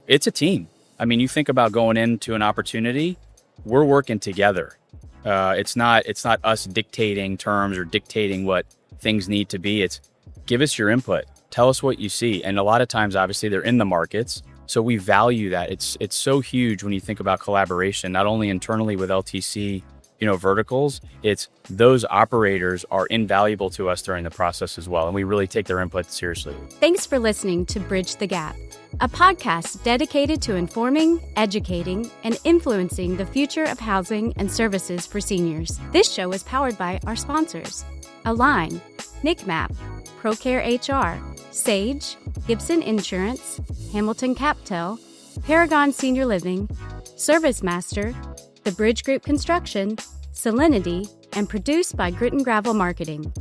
it's a team. I mean, you think about going into an opportunity, we're working together. It's not us dictating terms or dictating what things need to be. It's give us your input. Tell us what you see. And a lot of times, obviously, they're in the markets. So we value that. It's so huge when you think about collaboration, not only internally with LTC, verticals, it's those operators are invaluable to us during the process as well. And we really take their input seriously. Thanks for listening to Bridge the Gap, a podcast dedicated to informing, educating, and influencing the future of housing and services for seniors. This show is powered by our sponsors: Align, NICMAP, ProCare HR, Sage, Gibson Insurance, Hamilton Captel, Paragon Senior Living, ServiceMaster, The Bridge Group Construction, Salinity, and produced by Grit and Gravel Marketing.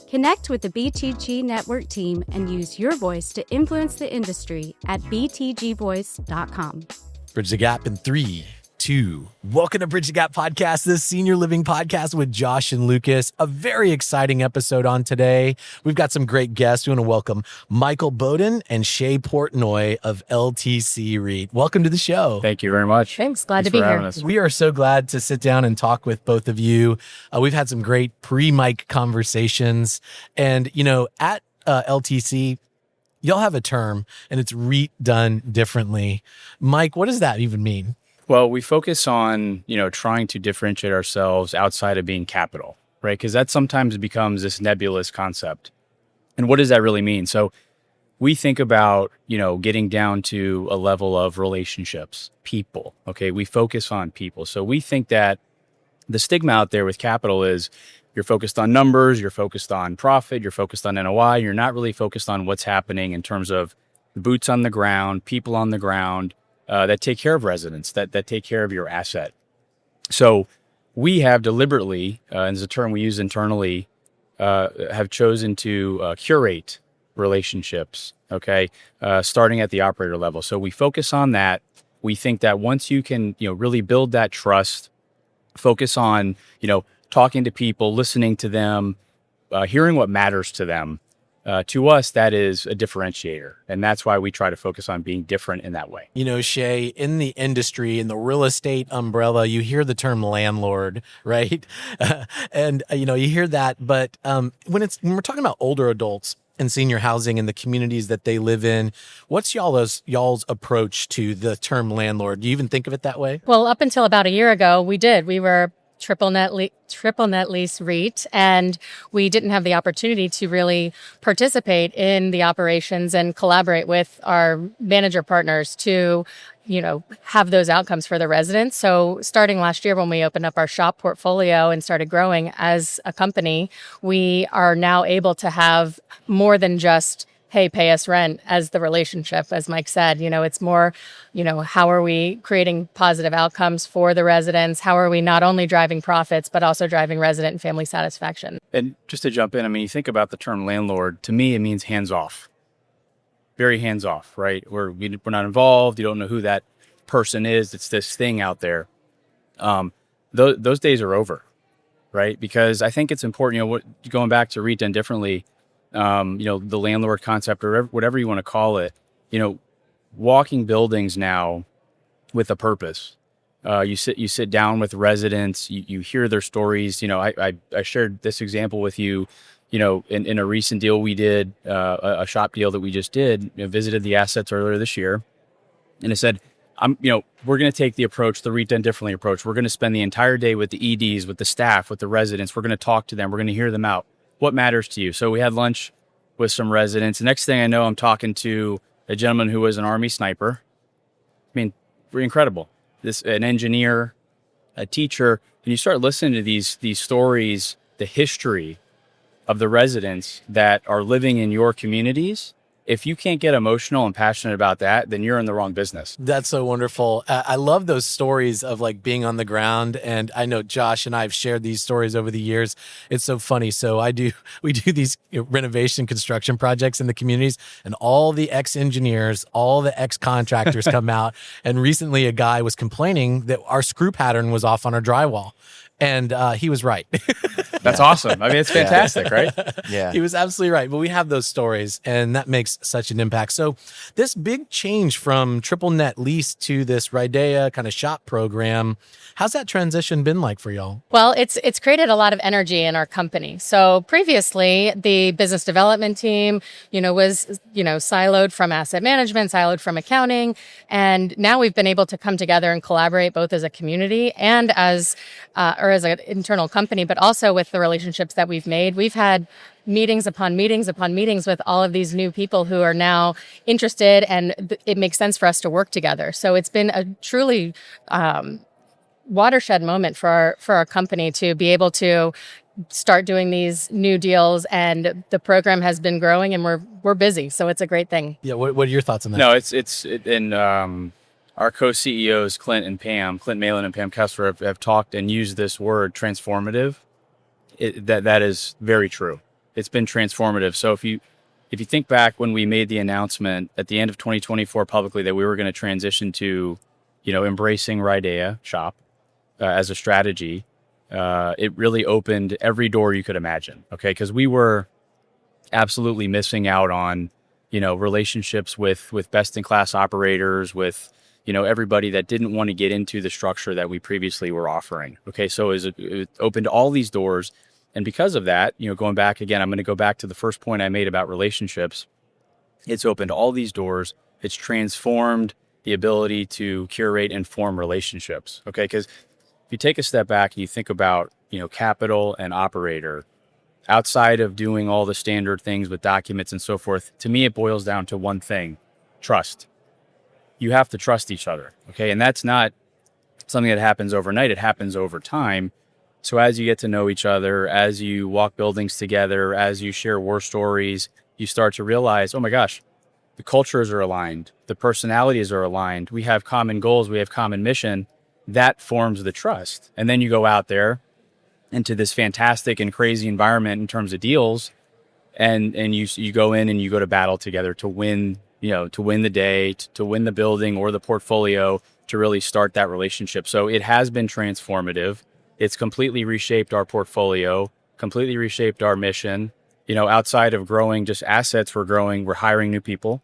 Connect with the BTG Network team and use your voice to influence the industry at btgvoice.com. Bridge the Gap in 3, 2. Welcome to Bridge the Gap Podcast, this senior living podcast with Josh and Lucas. A very exciting episode on today. We've got some great guests. We want to welcome Michael Bowden and Shae Portnoy of LTC REIT. Welcome to the show. Thank you very much. Thanks. Glad to be here. We are so glad to sit down and talk with both of you. We've had some great pre-mic conversations. And, at LTC, y'all have a term, and it's REIT done differently. Mike, what does that even mean? Well, we focus on, trying to differentiate ourselves outside of being capital, right? Because that sometimes becomes this nebulous concept. And what does that really mean? So we think about, getting down to a level of relationships, people, okay? We focus on people. So we think that the stigma out there with capital is you're focused on numbers, you're focused on profit, you're focused on NOI, you're not really focused on what's happening in terms of boots on the ground, people on the ground, that take care of residents, that take care of your asset. So we have deliberately, and it's a term we use internally, have chosen to curate relationships, okay, starting at the operator level. So we focus on that. We think that once you can, really build that trust, focus on, talking to people, listening to them, hearing what matters to them, to us, that is a differentiator. And that's why we try to focus on being different in that way. Shae, in the industry, in the real estate umbrella, you hear the term landlord, right? And you hear that. But when we're talking about older adults and senior housing and the communities that they live in, what's y'all's approach to the term landlord? Do you even think of it that way? Well, up until about a year ago, we did. We were triple net lease REIT, and we didn't have the opportunity to really participate in the operations and collaborate with our manager partners to, have those outcomes for the residents. So starting last year when we opened up our shop portfolio and started growing as a company, we are now able to have more than just, hey, pay us rent as the relationship, as Mike said. It's more, how are we creating positive outcomes for the residents? How are we not only driving profits, but also driving resident and family satisfaction? And just to jump in, you think about the term landlord, to me, it means hands off. Very hands off, right? We're not involved. You don't know who that person is. It's this thing out there. Those days are over, right? Because I think it's important, going back to REIT done differently, the landlord concept or whatever you want to call it, walking buildings now with a purpose. You sit down with residents, you hear their stories. I shared this example with you, in a recent deal we did, a shop deal that we just did, visited the assets earlier this year. And I said, we're going to take the approach, the REIT done differently approach. We're going to spend the entire day with the EDs, with the staff, with the residents. We're going to talk to them. We're going to hear them out. What matters to you? So we had lunch with some residents. The next thing I know, I'm talking to a gentleman who was an Army sniper. Incredible. An engineer, a teacher, and you start listening to these stories, the history of the residents that are living in your communities. If you can't get emotional and passionate about that, then you're in the wrong business. That's so wonderful. I love those stories of being on the ground. And I know Josh and I have shared these stories over the years. It's so funny. So we do these renovation construction projects in the communities, and all the ex-engineers, all the ex-contractors come out. And recently a guy was complaining that our screw pattern was off on our drywall. And he was right. That's awesome. I mean, it's fantastic, right? Yeah. He was absolutely right. But we have those stories, and that makes such an impact. So this big change from triple net lease to this RIDEA kind of shop program, how's that transition been like for y'all? Well, it's created a lot of energy in our company. So previously, the business development team, was siloed from asset management, siloed from accounting, and now we've been able to come together and collaborate both as a community and as an internal company, but also with the relationships that we've made. We've had meetings upon meetings upon meetings with all of these new people who are now interested, and it makes sense for us to work together. So it's been a truly watershed moment for our company to be able to start doing these new deals, and the program has been growing, and we're busy, so it's a great thing. Yeah, what are your thoughts on that? No, our co-CEOs, Clint Malin and Pam Kessler, have talked and used this word transformative. That is very true. It's been transformative. So if you think back when we made the announcement at the end of 2024 publicly that we were going to transition to, embracing RIDEA shop as a strategy, it really opened every door you could imagine. Okay, because we were absolutely missing out on, relationships with best-in-class operators, with everybody that didn't want to get into the structure that we previously were offering. Okay, so it opened all these doors. And because of that, going back again, I'm going to go back to the first point I made about relationships. It's opened all these doors. It's transformed the ability to curate and form relationships. Okay, because if you take a step back and you think about, capital and operator, outside of doing all the standard things with documents and so forth, to me, it boils down to one thing: trust. You have to trust each other. Okay. And that's not something that happens overnight. It happens over time. So as you get to know each other, as you walk buildings together, as you share war stories, you start to realize, oh my gosh, the cultures are aligned. The personalities are aligned. We have common goals. We have common mission. That forms the trust. And then you go out there into this fantastic and crazy environment in terms of deals. And you go in and you go to battle together to win, to win the day, to win the building or the portfolio, to really start that relationship. So it has been transformative. It's completely reshaped our portfolio, completely reshaped our mission. Outside of growing just assets, we're hiring new people,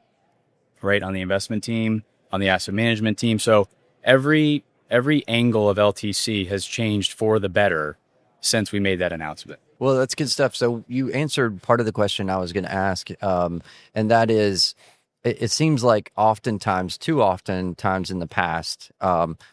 right? On the investment team, on the asset management team. So every angle of LTC has changed for the better since we made that announcement. Well, that's good stuff. So you answered part of the question I was going to ask, and that is, it seems like too often times in the past,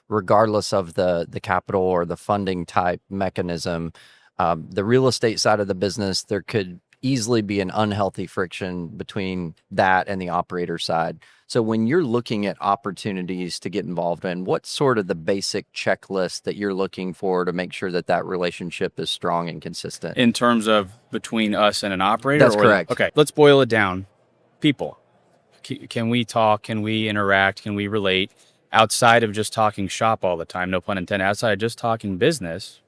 regardless of the capital or the funding type mechanism, the real estate side of the business, there could easily be an unhealthy friction between that and the operator side. So when you're looking at opportunities to get involved in, what's sort of the basic checklist that you're looking for to make sure that relationship is strong and consistent? In terms of between us and an operator? That's correct. Okay, let's boil it down. People. Can we talk? Can we interact? Can we relate outside of just talking shop all the time? No pun intended. Outside of just talking business,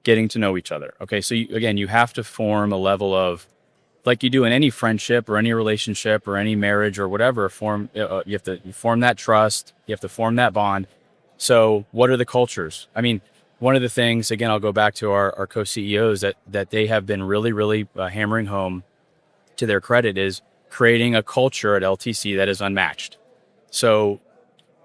getting to know each other. Okay, so you have to form a level of, like you do in any friendship or any relationship or any marriage or whatever, you have to form that trust. You have to form that bond. So what are the cultures? I mean, one of the things, again, I'll go back to our co-CEOs that they have been really, really hammering home, to their credit, is creating a culture at LTC that is unmatched. So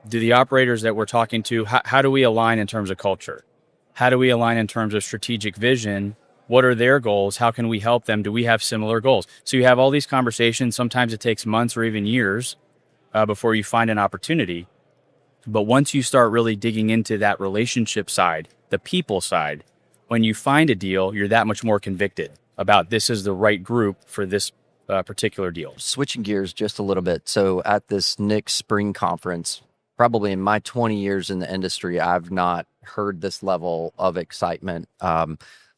do the operators that we're talking to, how do we align in terms of culture? How do we align in terms of strategic vision? What are their goals? How can we help them? Do we have similar goals? So you have all these conversations. Sometimes it takes months or even years before you find an opportunity. But once you start really digging into that relationship side, the people side, when you find a deal, you're that much more convicted about this is the right group for this particular deal. Switching gears just a little bit. So at this Nick Spring Conference, probably in my 20 years in the industry, I've not heard this level of excitement.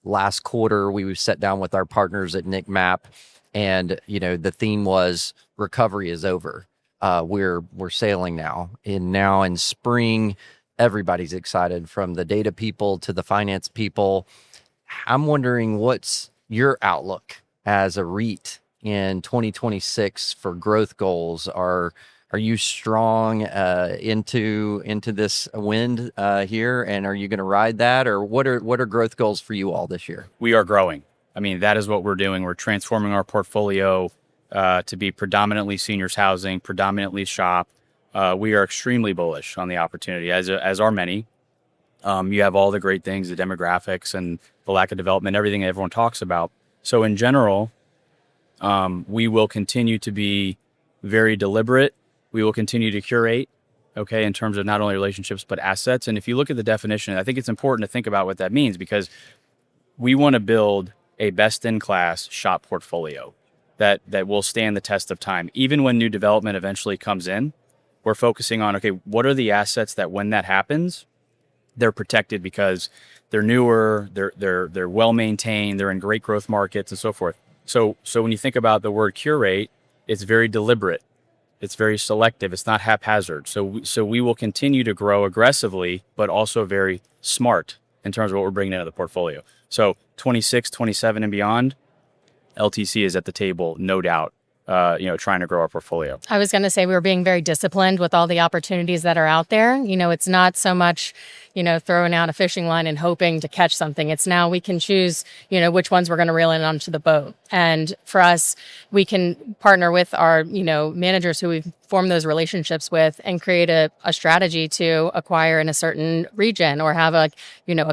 Last quarter, we sat down with our partners at Nick Map, and the theme was recovery is over. We're sailing now. And now in spring, everybody's excited, from the data people to the finance people. I'm wondering, what's your outlook as a REIT in 2026 for growth goals? Are are you strong into this wind here, and are you going to ride that, or what are growth goals for you all this year? We are growing. I mean, that is what we're doing. We're transforming our portfolio to be predominantly seniors housing, predominantly shop. We are extremely bullish on the opportunity, as are many. You have all the great things, the demographics and the lack of development, everything everyone talks about. So in general, we will continue to be very deliberate. We will continue to curate, okay, in terms of not only relationships, but assets. And if you look at the definition, I think it's important to think about what that means, because we want to build a best-in-class shop portfolio that will stand the test of time. Even when new development eventually comes in, we're focusing on, okay, what are the assets that when that happens, they're protected because they're newer, they're well-maintained, they're in great growth markets and so forth. So when you think about the word curate, it's very deliberate. It's very selective. It's not haphazard. So we will continue to grow aggressively, but also very smart in terms of what we're bringing into the portfolio. So 26, 27 and beyond, LTC is at the table, no doubt, trying to grow our portfolio. I was going to say we're being very disciplined with all the opportunities that are out there. It's not so much, throwing out a fishing line and hoping to catch something. It's now we can choose, which ones we're going to reel in onto the boat. And for us, we can partner with our, managers who we've formed those relationships with and create a strategy to acquire in a certain region, or have a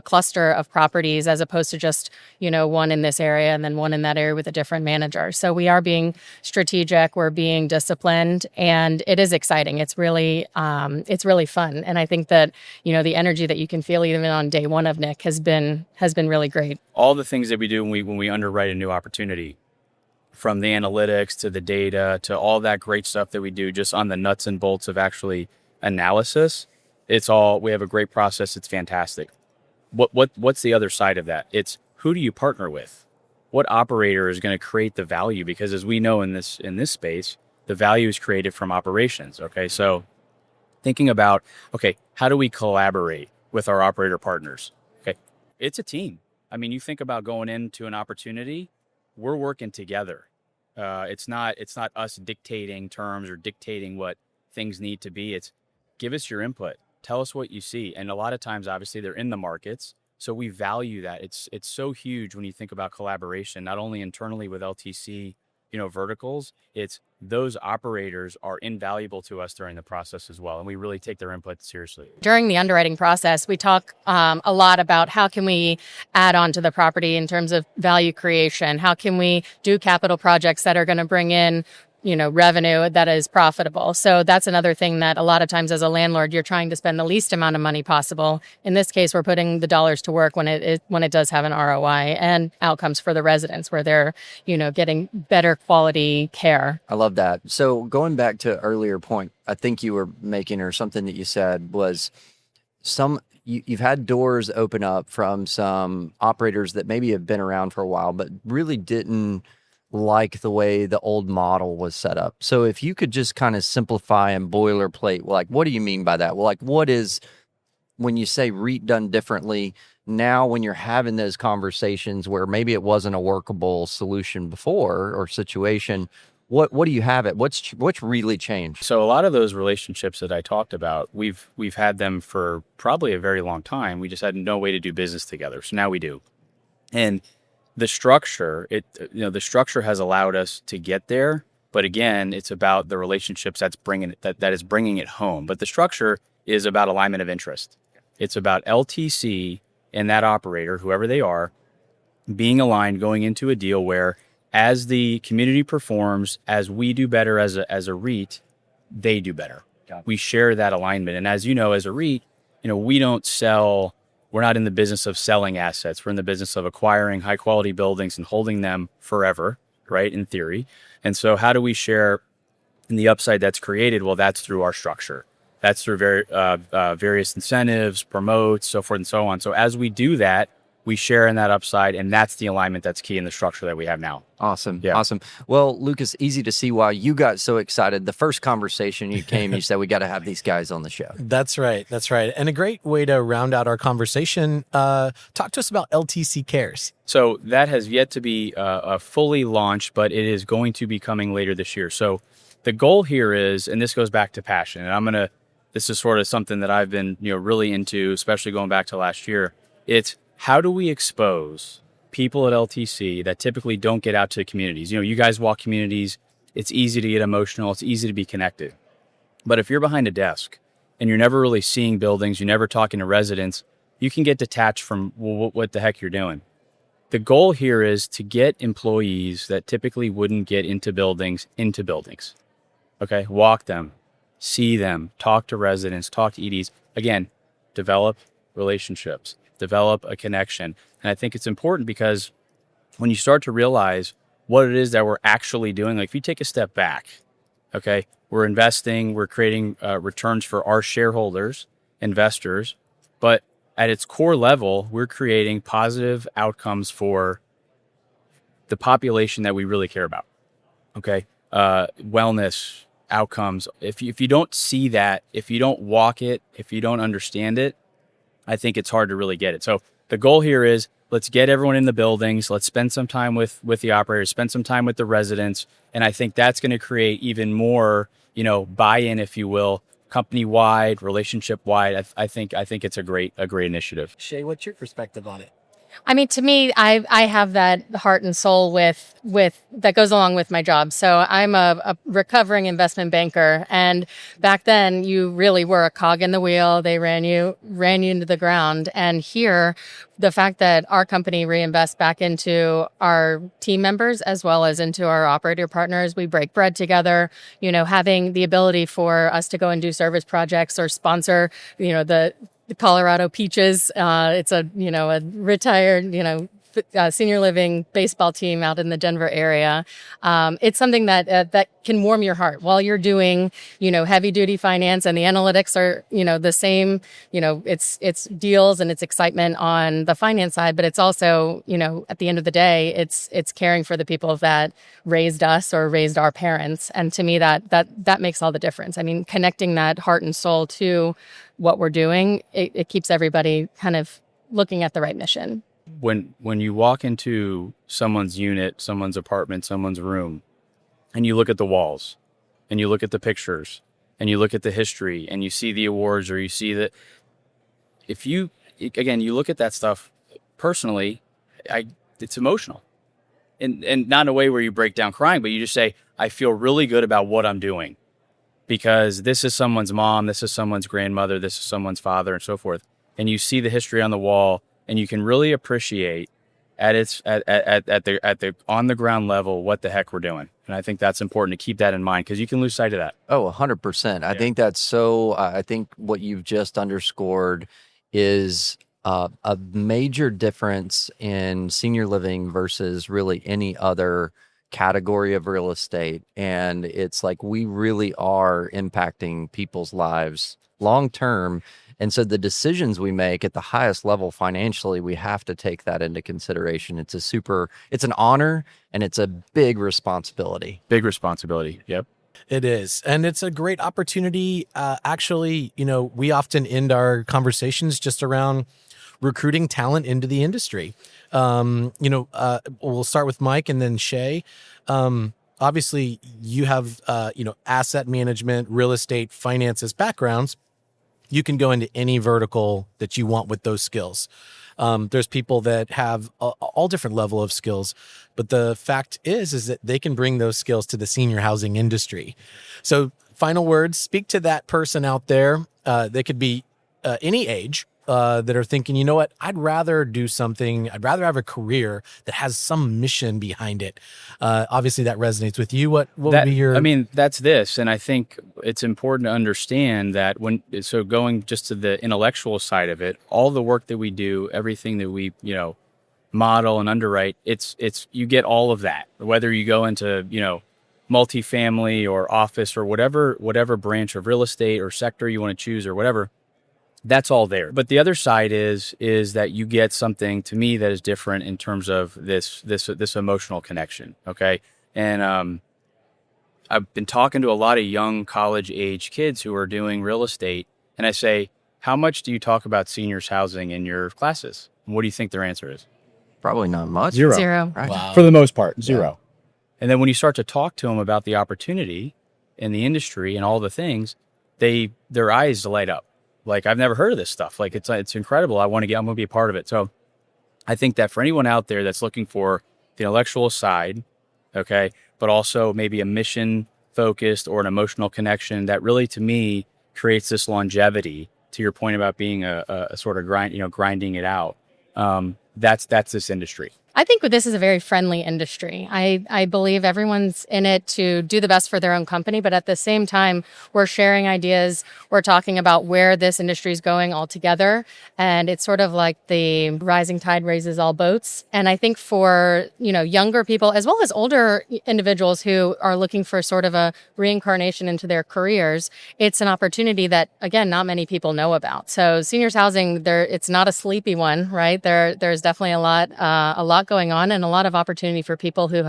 cluster of properties, as opposed to just, one in this area and then one in that area with a different manager. So we are being strategic, we're being disciplined, and it is exciting. It's really fun. And I think that, the energy that you can feel even on day one of Nick has been really great. All the things that we do when we underwrite a new opportunity, from the analytics to the data to all that great stuff that we do just on the nuts and bolts of actually analysis, we have a great process. It's fantastic. What's the other side of that? It's who do you partner with? What operator is going to create the value? Because as we know in this space, the value is created from operations. Okay. So thinking about, okay, how do we collaborate with our operator partners? Okay. It's a team. I mean, you think about going into an opportunity, we're working together. It's not us dictating terms or dictating what things need to be. It's give us your input. Tell us what you see. And a lot of times, obviously, they're in the markets. So we value that. It's so huge when you think about collaboration, not only internally with LTC, verticals. It's those operators are invaluable to us during the process as well. And we really take their input seriously. During the underwriting process, we talk a lot about how can we add on to the property in terms of value creation? How can we do capital projects that are going to bring in revenue that is profitable? So that's another thing that a lot of times as a landlord, you're trying to spend the least amount of money possible. In this case, we're putting the dollars to work when it does have an ROI and outcomes for the residents, where they're, getting better quality care. I love that. So going back to earlier point, I think you were making, or something that you said was you've had doors open up from some operators that maybe have been around for a while, but really didn't like the way the old model was set up. So if you could just kind of simplify and boilerplate, like, what do you mean by that? Well, like, what is, when you say REIT done differently, now when you're having those conversations where maybe it wasn't a workable solution before or situation, what do you have it? What's really changed? So a lot of those relationships that I talked about, we've had them for probably a very long time. We just had no way to do business together. So now we do. And the structure, the structure has allowed us to get there, but again, it's about the relationships that is bringing it home. But the structure is about alignment of interest. It's about LTC and that operator, whoever they are, being aligned going into a deal where, as the community performs, as we do better as a REIT, they do better. We share that alignment, and as you know, as a REIT, we don't sell. We're not in the business of selling assets. We're in the business of acquiring high quality buildings and holding them forever, right? In theory. And so how do we share in the upside that's created? Well, that's through our structure. That's through various incentives, promotes, so forth and so on. So as we do that, we share in that upside, and that's the alignment that's key in the structure that we have now. Awesome. Yeah. Awesome. Well, Lucas, easy to see why you got so excited. The first conversation you came, you said, we got to have these guys on the show. That's right. That's right. And a great way to round out our conversation, talk to us about LTC Cares. So that has yet to be fully launched, but it is going to be coming later this year. So The goal here is, and this goes back to passion, and this is sort of something that I've been, really into, especially going back to last year. It's how do we expose people at LTC that typically don't get out to communities? You guys walk communities. It's easy to get emotional. It's easy to be connected. But if you're behind a desk and you're never really seeing buildings, you're never talking to residents, you can get detached from what the heck you're doing. The goal here is to get employees that typically wouldn't get into buildings. Okay, walk them, see them, talk to residents, talk to EDs. Again, develop relationships, develop a connection. And I think it's important because when you start to realize what it is that we're actually doing, like if you take a step back, okay, we're investing, we're creating returns for our shareholders, investors, but at its core level, we're creating positive outcomes for the population that we really care about. Okay, wellness outcomes. If you don't see that, if you don't walk it, if you don't understand it, I think it's hard to really get it. So the goal here is let's get everyone in the buildings. Let's spend some time with the operators, spend some time with the residents. And I think that's going to create even more, buy-in, if you will, company-wide, relationship-wide. I think it's a great initiative. Shae, what's your perspective on it? I mean, to me, I have that heart and soul with that goes along with my job. So I'm a recovering investment banker, and back then you really were a cog in the wheel. They ran you into the ground. And here, the fact that our company reinvests back into our team members as well as into our operator partners, we break bread together. Having the ability for us to go and do service projects or sponsor, the Colorado Peaches. It's a retired, senior living baseball team out in the Denver area. It's something that can warm your heart while you're doing, heavy duty finance, and the analytics are, the same, it's deals and it's excitement on the finance side, but it's also, at the end of the day, it's caring for the people that raised us or raised our parents. And to me, that makes all the difference. I mean, connecting that heart and soul to what we're doing, it keeps everybody kind of looking at the right mission. When you walk into someone's unit, someone's apartment, someone's room, and you look at the walls, and you look at the pictures, and you look at the history, and you see the awards, or you see that, you look at that stuff personally, it's emotional, and not in a way where you break down crying, but you just say, I feel really good about what I'm doing, because this is someone's mom, this is someone's grandmother, this is someone's father, and so forth, and you see the history on the wall. And you can really appreciate at the on the ground level what the heck we're doing. And I think that's important to keep that in mind, because you can lose sight of that. Oh, 100%. I think that's so. I think what you've just underscored is a major difference in senior living versus really any other category of real estate. And it's like we really are impacting people's lives long term. And so the decisions we make at the highest level financially, we have to take that into consideration. It's an honor, and it's a big responsibility. Big responsibility. Yep. It is. And it's a great opportunity. Actually, we often end our conversations just around recruiting talent into the industry. We'll start with Mike and then Shae. Obviously, you have, asset management, real estate, finances backgrounds. You can go into any vertical that you want with those skills. There's people that have all different level of skills, but the fact is that they can bring those skills to the senior housing industry. So final words, speak to that person out there. They could be any age that are thinking, you know what, I'd rather have a career that has some mission behind it. Obviously that resonates with you. What would be your... that's this. And I think it's important to understand that going just to the intellectual side of it, all the work that we do, everything that we, model and underwrite, it's you get all of that, whether you go into, multifamily or office or whatever branch of real estate or sector you want to choose or whatever. That's all there. But the other side is that you get something, to me, that is different in terms of this emotional connection. Okay. And I've been talking to a lot of young college age kids who are doing real estate, and I say, how much do you talk about seniors housing in your classes? And what do you think their answer is? Probably not much. Zero. Right? Wow. For the most part, zero. Yeah. And then when you start to talk to them about the opportunity, in the industry and all the things, their eyes light up. Like, I've never heard of this stuff. Like, it's incredible. I'm going to be a part of it. So I think that for anyone out there that's looking for the intellectual side, okay, but also maybe a mission focused or an emotional connection that really, to me, creates this longevity, to your point about being a sort of grinding it out. That's this industry. I think this is a very friendly industry. I believe everyone's in it to do the best for their own company, but at the same time, we're sharing ideas. We're talking about where this industry is going all together. And it's sort of like the rising tide raises all boats. And I think for, younger people, as well as older individuals who are looking for sort of a reincarnation into their careers, it's an opportunity that, again, not many people know about. So seniors housing, it's not a sleepy one, right? There's definitely a lot going on and a lot of opportunity for people who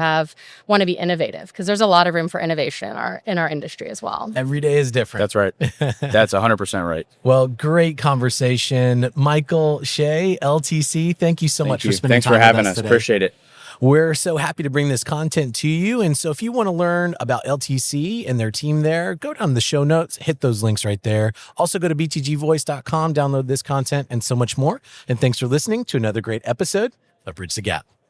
want to be innovative, because there's a lot of room for innovation in our industry as well. Every day is different. That's right. That's 100% right. Well, great conversation. Michael, Shae, LTC, thank you so much for spending time with us. Thanks for having us. Today. Appreciate it. We're so happy to bring this content to you. And so if you want to learn about LTC and their team there, go down to the show notes, hit those links right there. Also go to btgvoice.com, download this content and so much more. And thanks for listening to another great episode of Bridge the Gap.